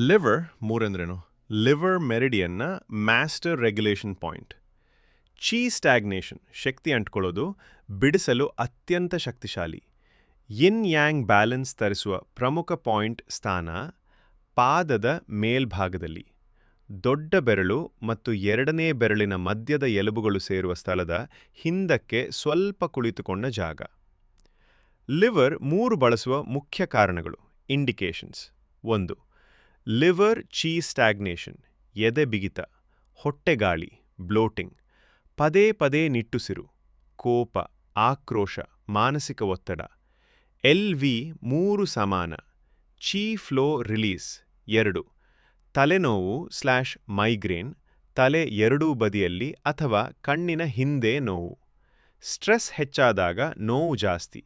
Liver ಮೂರೆಂದ್ರೇನು? Liver ಮೆರಿಡಿಯನ್ನ master regulation point. Chi stagnation ಶಕ್ತಿ ಅಂಟ್ಕೊಳ್ಳೋದು ಬಿಡಿಸಲು ಅತ್ಯಂತ ಶಕ್ತಿಶಾಲಿ. ಯಿನ್ ಯಾಂಗ್ ಬ್ಯಾಲೆನ್ಸ್ ತರಿಸುವ ಪ್ರಮುಖ ಪಾಯಿಂಟ್ ಸ್ಥಾನ ಪಾದದ ಮೇಲ್ಭಾಗದಲ್ಲಿ. ದೊಡ್ಡ ಬೆರಳು ಮತ್ತು ಎರಡನೇ ಬೆರಳಿನ ಮಧ್ಯದ ಎಲುಬುಗಳು ಸೇರುವ ಸ್ಥಳದ ಹಿಂದಕ್ಕೆ ಸ್ವಲ್ಪ ಕುಳಿತುಕೊಂಡ ಜಾಗ. ಲಿವರ್ 3 ಬಳಸುವ ಮುಖ್ಯ ಕಾರಣಗಳು. ಇಂಡಿಕೇಶನ್ಸ್. 1. ಲಿವರ್ ಚಿ ಸ್ಟ್ಯಾಗ್ನೇಷನ್, ಎದೆ ಬಿಗಿತ, ಹೊಟ್ಟೆಗಾಳಿ, ಬ್ಲೋಟಿಂಗ್, ಪದೇ ಪದೇ ನಿಟ್ಟುಸಿರು, ಕೋಪ, ಆಕ್ರೋಶ, ಮಾನಸಿಕ ಒತ್ತಡ. LV 3 ಸಮಾನ. ಚಿ ಫ್ಲೋ ರಿಲೀಸ್ 2. ತಲೆನೋವು/ಮೈಗ್ರೇನ್, ತಲೆ ಎರಡೂ ಬದಿಯಲ್ಲಿ ಅಥವಾ ಕಣ್ಣಿನ ಹಿಂದೆ ನೋವು. ಸ್ಟ್ರೆಸ್ ಹೆಚ್ಚಾದಾಗ ನೋವು ಜಾಸ್ತಿ.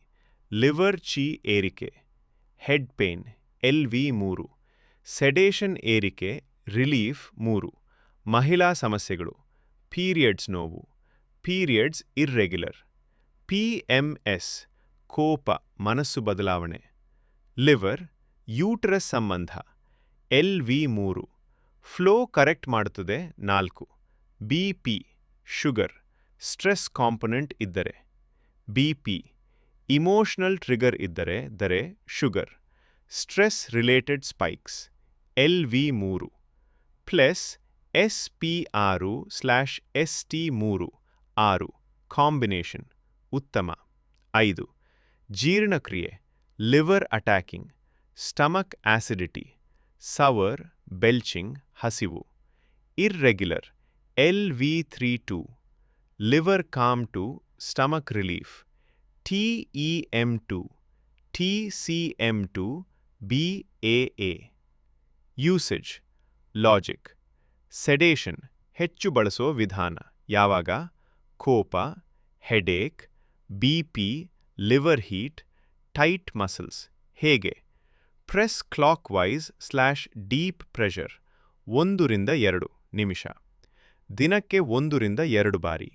ಲಿವರ್ ಚಿ ಏರಿಕೆ. Head pain LV 3. ಸೆಡೇಷನ್ ಏರಿಕೆ ರಿಲೀಫ್ 3. ಮಹಿಳಾ ಸಮಸ್ಯೆಗಳು. ಪೀರಿಯಡ್ಸ್ ನೋವು, ಪೀರಿಯಡ್ಸ್ ಇರ್ರೆಗ್ಯುಲರ್. PMS ಕೋಪ, ಮನಸ್ಸು ಬದಲಾವಣೆ. ಲಿವರ್ ಯೂಟರಸ್ ಸಂಬಂಧ. LV 3. ಫ್ಲೋ ಕರೆಕ್ಟ್ ಮಾಡುತ್ತದೆ 4. BP ಶುಗರ್, ಸ್ಟ್ರೆಸ್ ಕಾಂಪೊನೆಂಟ್ ಇದ್ದರೆ. BP ಇಮೋಷನಲ್ ಟ್ರಿಗರ್ ಇದ್ದರೆ sugar. Stress related spikes. LV 3 plus SP 6/ST 3 6 combination ಉತ್ತಮ. 5. ಜೀರ್ಣಕ್ರಿಯೆ. Liver attacking, stomach acidity, sour, belching, ಹಸಿವು. Irregular. LV 3-2 liver calm to stomach relief. TEM2 TCM2 BAA. Usage. Logic. Sedation ಹೆಚ್ಚು ಬಳಸೋ ವಿಧಾನ. ಯಾವಾಗ? ಕೋಪ, headache, BP, liver heat, tight muscles. ಹೇಗೆ? Press clock ವೈಸ್/ಡೀಪ್ pressure 1 ರಿಂದ 2 ನಿಮಿಷ. ದಿನಕ್ಕೆ 1 ರಿಂದ 2 ಬಾರಿ.